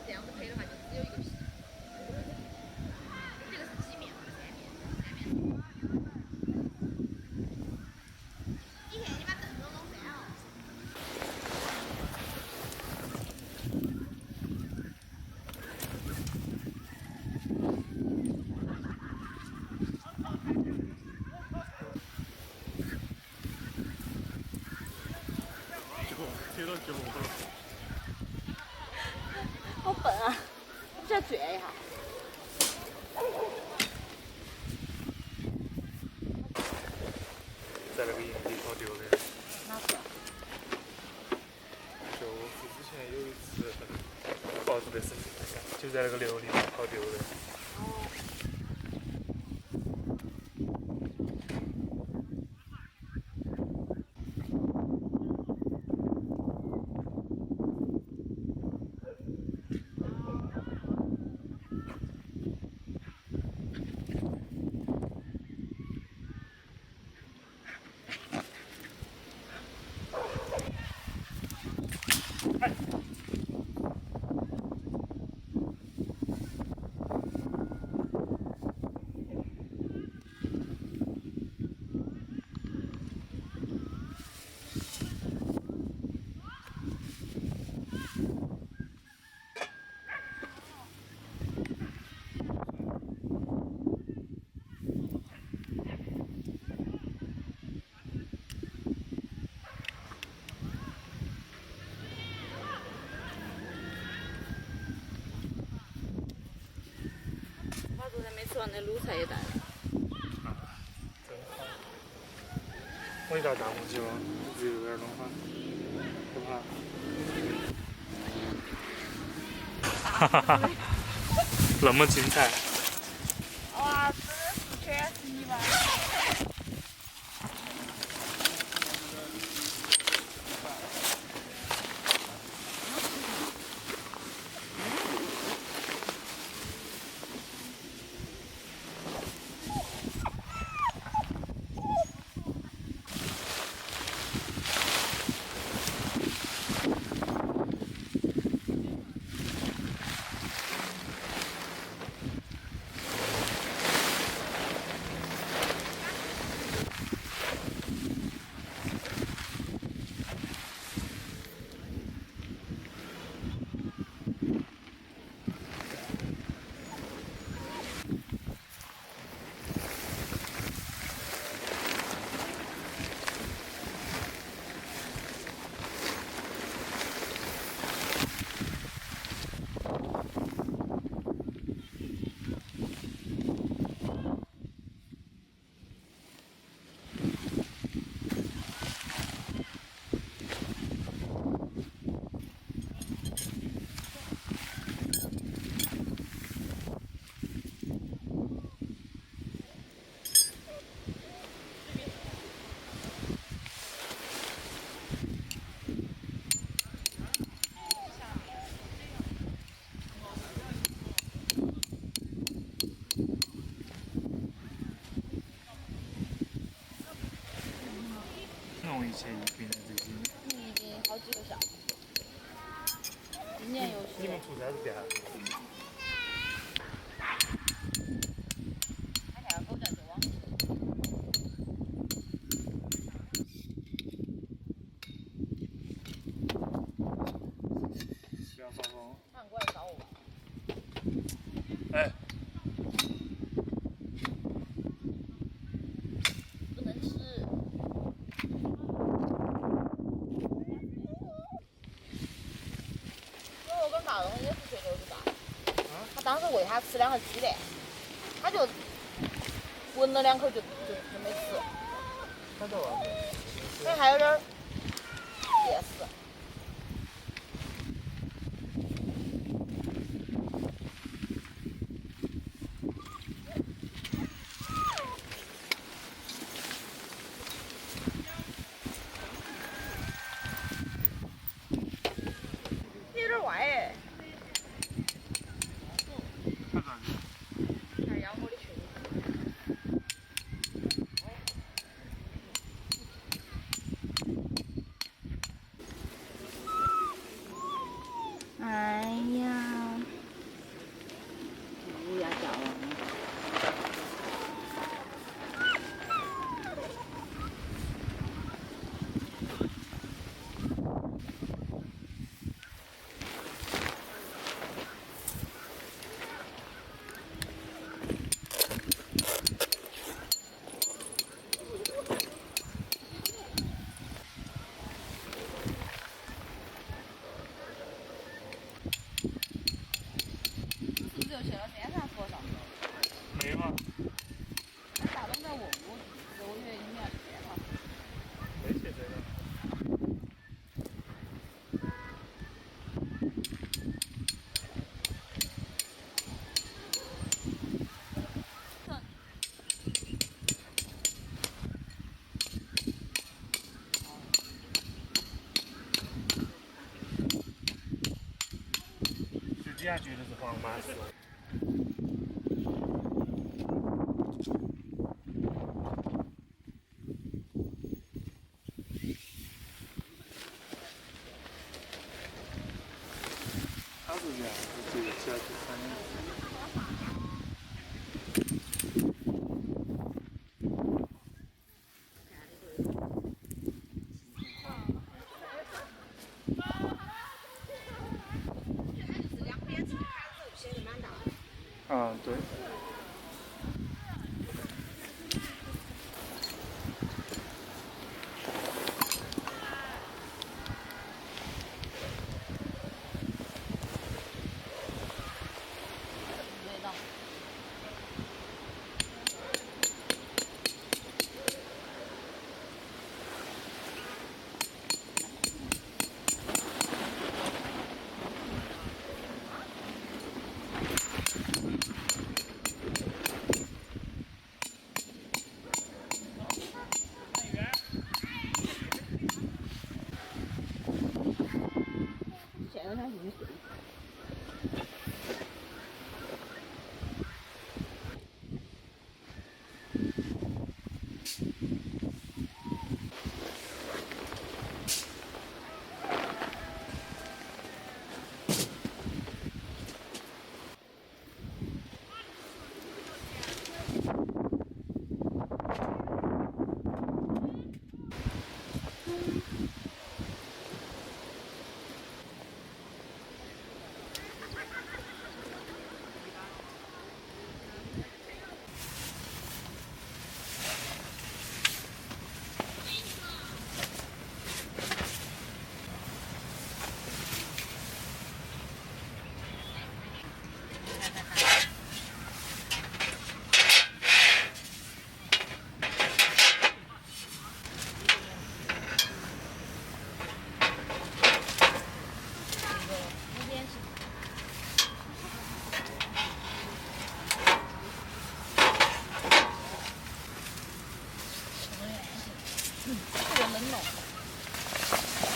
这样子配的话，就只有一个皮。这个是鸡面和三面，三面。以前你把凳子弄散了。贴到脚后。好笨啊！我想转一下。在那个营地跑丢的。哪次？就是之前有一次报纸的审判，就在那个琉璃上跑丢的。把昨天没吃完的卤菜也带了。真好。我一道大红鸡吗？只有点弄哈，不怕。哈哈哈！那么精彩。哇，真的是全是泥巴。弄一些一瓶的这些。已经好几个项目。今年有你们出差是干啥？他那个狗叫就往。不要发疯。看过来找我。哎。不能吃。我跟大东也是学牛肉大。他当时喂他吃2个鸡蛋，他就闻了2口就没吃。他在外面。哎，还有点厌食。有点歪哎。看啥子？看养我的裙子。家觉得是黄马谥。它是这样，这个下去看。啊，对。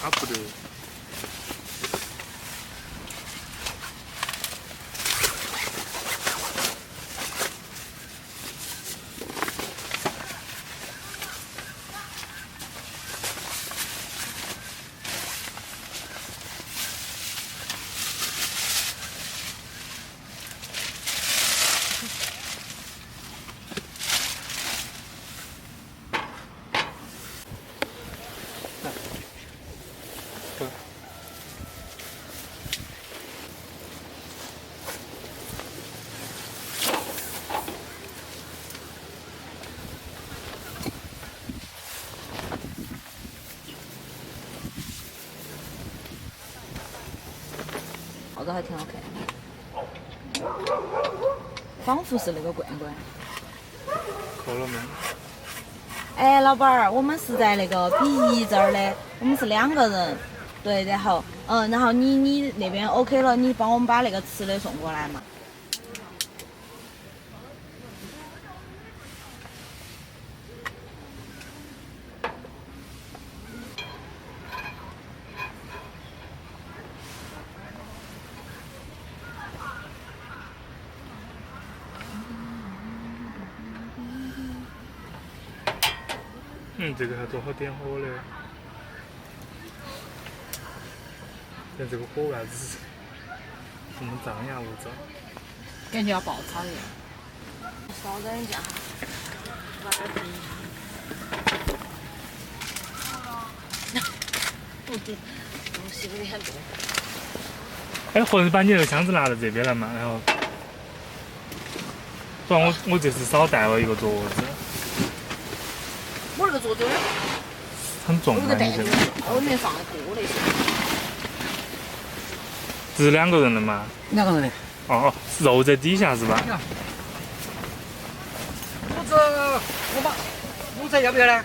它不得。报道还挺好看，仿佛是那个罐罐。扣了没？哎，老板儿，我们是在那个B1这儿的，我们是2个人。对，然后你那边 OK 了，你帮我们把那个吃的送过来嘛。这个还多好点火的。但这个火为啥子这么张牙舞爪？感觉要爆炒一样。稍等一下哈，把这停一下。东西有点多。哎，或者把你那个箱子拿到这边来嘛，然后，不然我这次少带了一个桌子。我那个桌子很重啊，有个袋子，你这个。我里面放的多那些。这是2个人的吗？ 2个人的。哦，肉在底下是吧？卤菜要不要呢？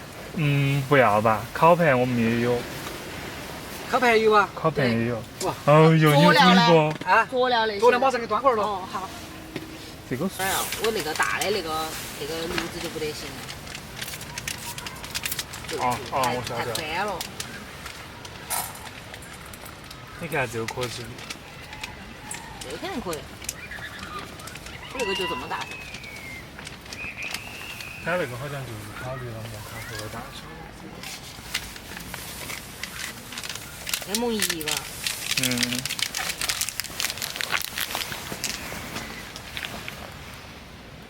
不要吧，烤盘我们也有，烤盘有啊。烤盘也有。哇。哦哟，你有听过？啊。佐料那些。佐料马上给端过来了。哦，好。这个。哎呀，我那个大的那个炉子就不得行了。我晓得。太宽了。你看这个可惜。这这个肯定可以。这个就这么大。它那个好像就是考虑了摩卡壶的大小。 M1吧。嗯。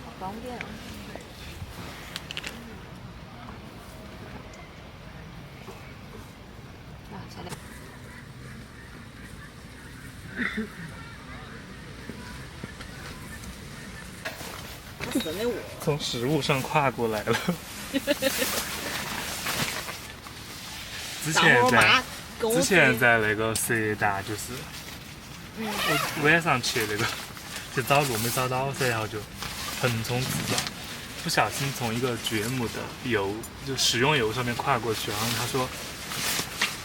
好方便啊！啊，下来。我真的我。从食物上跨过来了。之前在那个浙大就是，我晚上去那个去找路没找到噻，然后就横冲直撞，不小心从一个掘墓的就食用油上面跨过去，然后他说。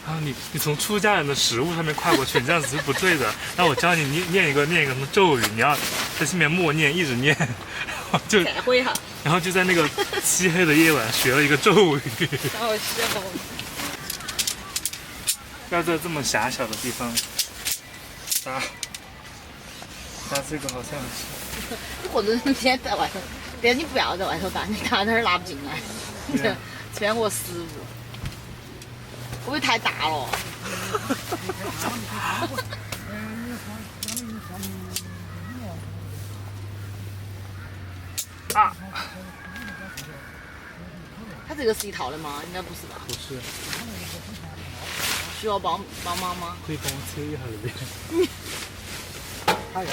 啊，你从出家人的食物上面跨过去，你这样子是不对的。那我教你念一个什么咒语，你要在心里面默念，一直念，然后就在那个漆黑的夜晚学了一个咒语。好笑。要在这么狭小的地方搭这个好像是。或者你现在在外头，但是你不要在外头搭，你搭哪儿拿不进来，全国食物。 会不会太大了？啊！它这个是一套的吗？应该不是吧？不是。需要帮忙吗？可以帮我切一下这边。哎呀！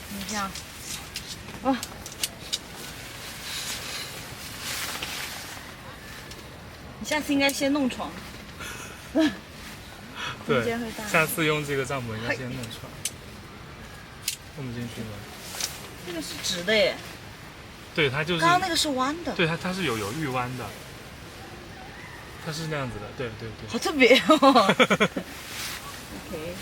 你这样，啊。 你下次应该先弄床。对，下次用这个帐篷应该先弄床。弄不进去吗？这个是直的耶。对，它就是。刚刚那个是弯的。对，它是有预弯的。它是那样子的，对对对。好特别哦。OK。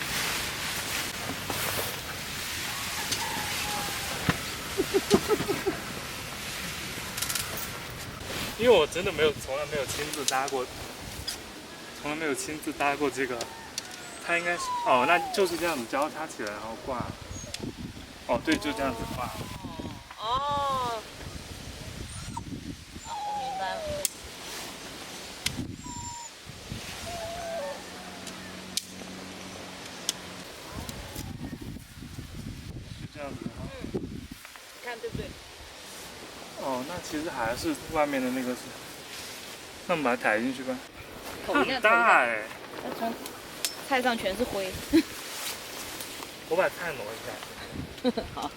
因为我真的从来没有亲自搭过这个，它应该是哦，那就是这样子交叉起来然后挂，哦对，就这样子挂。哦，我明白了。就这样子哈。你看对不对？哦，那其实还是外面的那个是，那我们把它抬进去吧。很大哎！菜上全是灰。我把菜挪一下。好。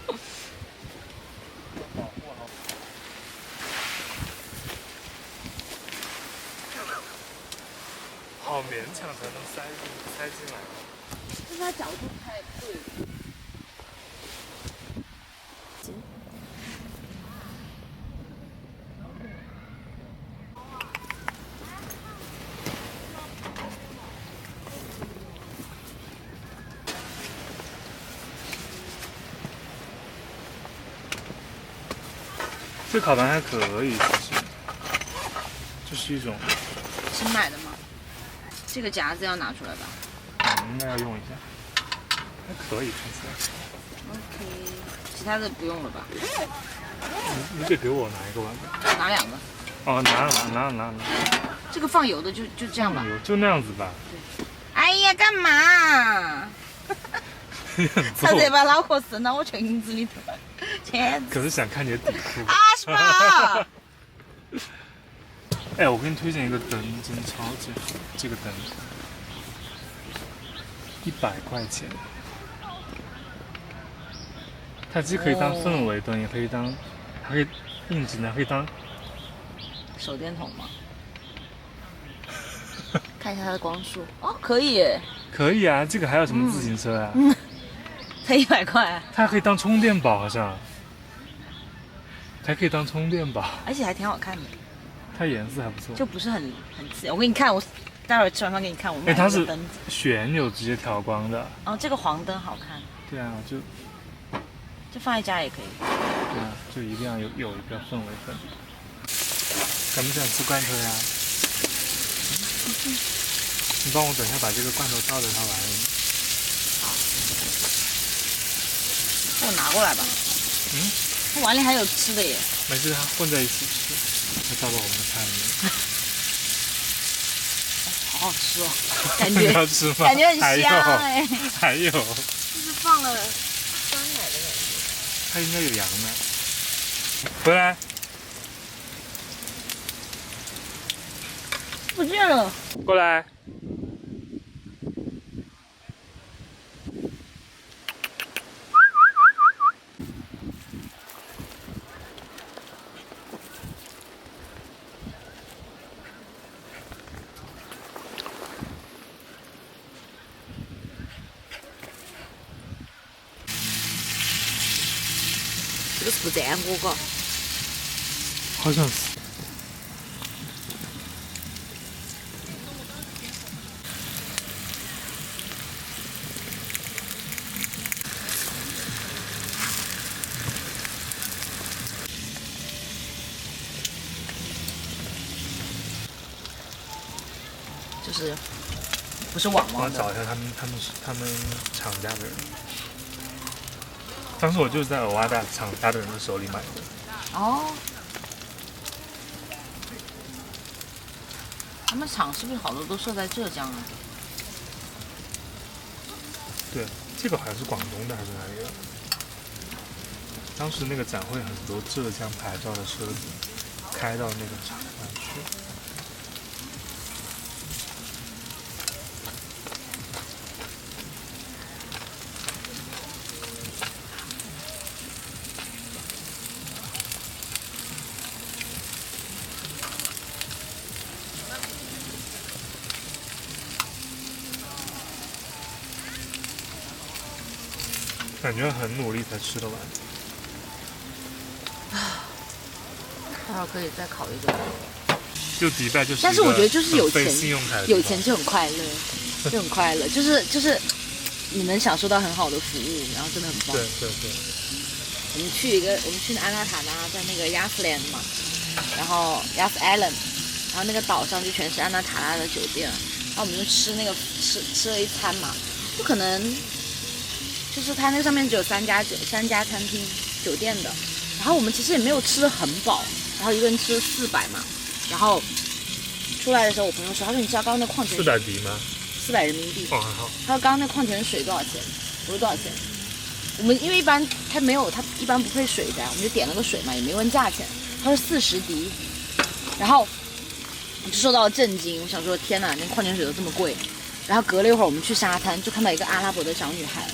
好勉强才能塞进来。就是它角度不太对。这烤盘还可以，其实就是一种。新买的吗？这个夹子要拿出来吧？应该要用一下。还可以，看起来。OK， 其他的不用了吧？你得给我拿一个碗。拿两个。哦，拿。这个放油的就这样吧。就那样子吧。对。哎呀，干嘛？他这把脑壳伸到我裙子里头，简直。可是想看你的底裤。啊是吧？哎，我给你推荐一个灯，真的超级好，这个灯，100块钱。它既可以当氛围灯，也可以当，还可以硬质的，还可以当手电筒吗？看一下它的光束，哦，可以耶。可以啊，这个还有什么自行车啊？才100块。它还可以当充电宝，好像。还可以当充电宝，而且还挺好看的。它颜色还不错，就不是很刺眼。我给你看，我待会儿吃完饭给你看。我买它是灯旋钮直接调光的。哦，这个黄灯好看。对啊，就放在家也可以。对啊，就一定要有一个氛围灯。想不想吃罐头呀？你帮我等一下把这个罐头倒在它碗里。给我拿过来吧。它碗里还有吃的耶。没事，它混在一起吃，它倒到我们的菜里面。好好吃哦，感觉要吃吗？感觉很香哎。还有，就是放了酸奶的感觉。它应该有羊奶。回来。不见了。过来。这个是不粘锅嘎？好像是。就是不是网我网的。要找一下他们厂家的人。当时我就是在欧瓦达厂家的人的手里买的。哦。他们厂是不是好多都设在浙江啊？对，这个好像是广东的还是哪里的？当时那个展会很多浙江牌照的车子开到那个厂那去。感觉很努力才吃得完。待会儿可以再烤一个。就迪拜就是，但是我觉得就是有钱，信用卡有钱就很快乐，就很快乐，就是你能享受到很好的服务，然后真的很棒。对对对。我们去安纳塔纳，在那个亚斯兰嘛，然后亚斯 Island， 然后那个岛上就全是安纳塔纳的酒店，然后我们就吃吃了一餐嘛，就可能就是它那个上面只有三家餐厅酒店的，然后我们其实也没有吃得很饱，然后一个人吃了400嘛，然后出来的时候我朋友说，他说你知道刚刚那矿泉水400迪吗？400人民币。哦，还好。他说刚刚那矿泉水多少钱？我说多少钱？我们因为一般他一般不配水的，我们就点了个水嘛，也没问价钱。他说40迪，然后我就受到了震惊，我想说天哪，连矿泉水都这么贵。然后隔了一会儿，我们去沙滩就看到一个阿拉伯的小女孩，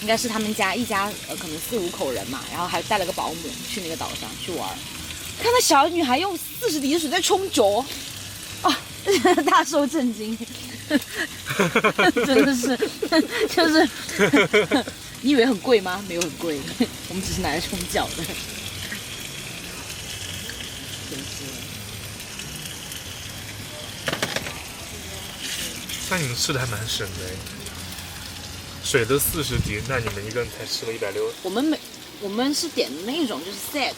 应该是他们家一家可能4、5口人嘛，然后还带了个保姆去那个岛上去玩。看到小女孩用40迪的水在冲脚，啊，大受震惊。真的是，就是你以为很贵吗？没有很贵，我们只是拿来冲脚的。真是。那你们吃的还蛮省的哎，水都40迪，那你们一个人才吃了160。我们是点的那种就是 set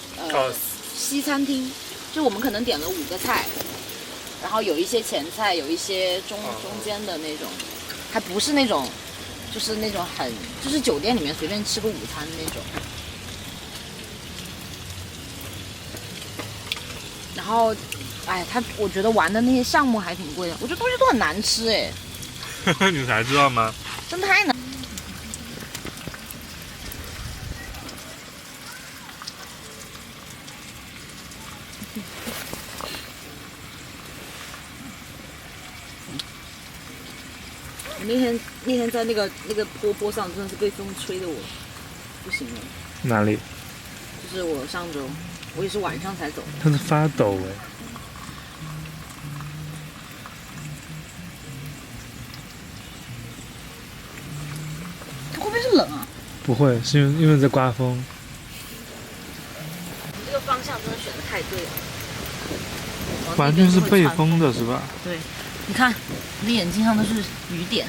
西餐厅，就我们可能点了5个菜。然后有一些前菜，有一些中间的那种，还不是那种，就是那种就是酒店里面随便吃个午餐的那种。然后，哎，我觉得玩的那些项目还挺贵的，我觉得东西都很难吃哎。你才知道吗？真太难。那天在那个坡上，真的是被风吹得我不行了。哪里？就是我上周，我也是晚上才走的。它是发抖哎。它会不会是冷啊？不会，是因为在刮风。这个方向真的选的太对了。完全是背风的是吧？对，你看我的眼睛上都是雨点。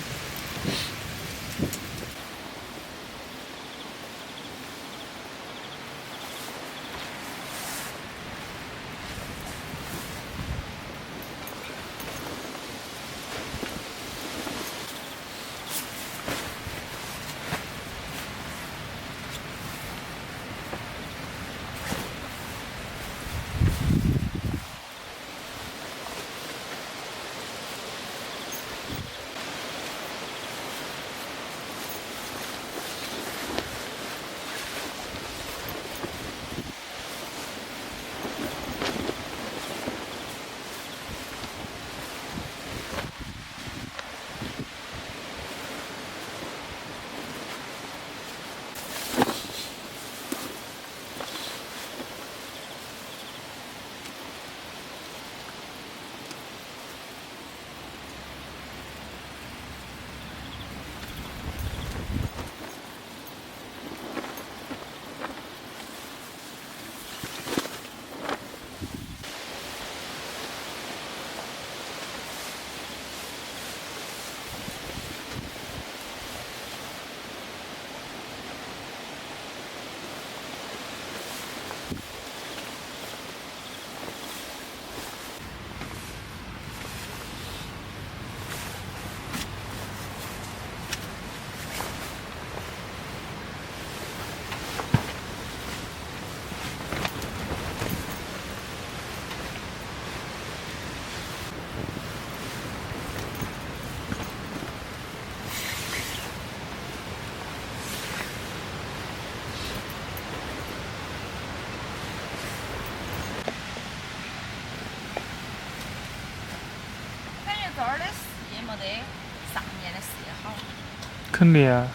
肯定啊。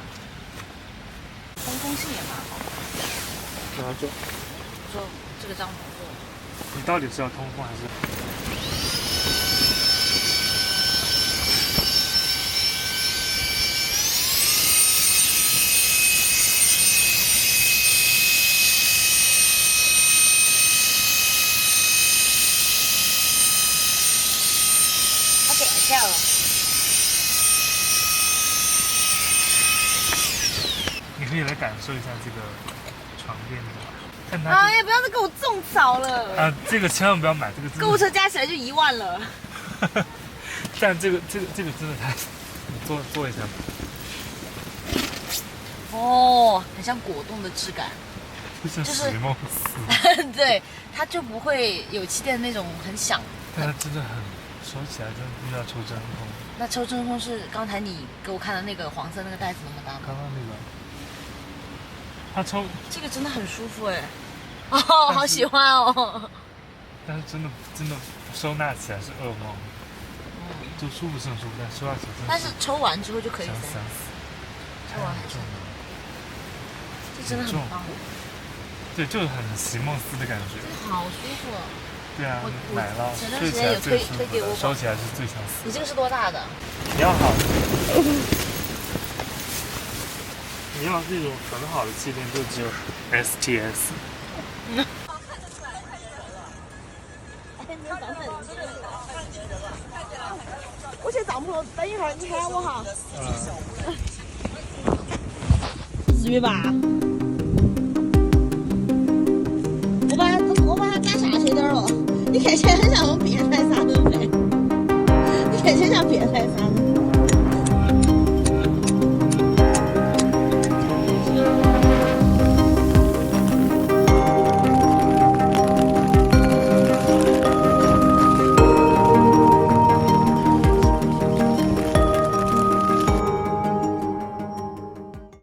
通风性也蛮好的。哪种？说这个帐篷做，你到底是要通风还是？它点一下了。你可以来感受一下这个床垫的，看它哎呀，不要再给我种草了！啊，这个千万不要买，这个真的购物车加起来就1万了。但这个真的太，你做一下吧。哦，很像果冻的质感。就是席梦思，对，它就不会有气垫那种很响。但它真的很收起来真的不需要抽真空。那抽真空是刚才你给我看的那个黄色那个袋子那么大吗？刚刚那个，它抽，这个真的很舒服哎，哦，好喜欢哦。但是真的收纳起来是噩梦。就舒服是很舒服，但收纳起来真的但是抽完之后就可以想塞，死。抽完还是重了，这真的很棒，对，就是很席梦思的感觉。这个好舒服哦。对啊，我买了，前段睡起来时间有最舒服推给我的，收起来是最想死。你这个是多大的？你要好的，你要这种很好的气垫就只有 STS。我去帐篷，等一会儿你喊我哈。至于吧？我把它打下去点了，你看起来很像我们变态杀人犯，你看起来像变态杀人。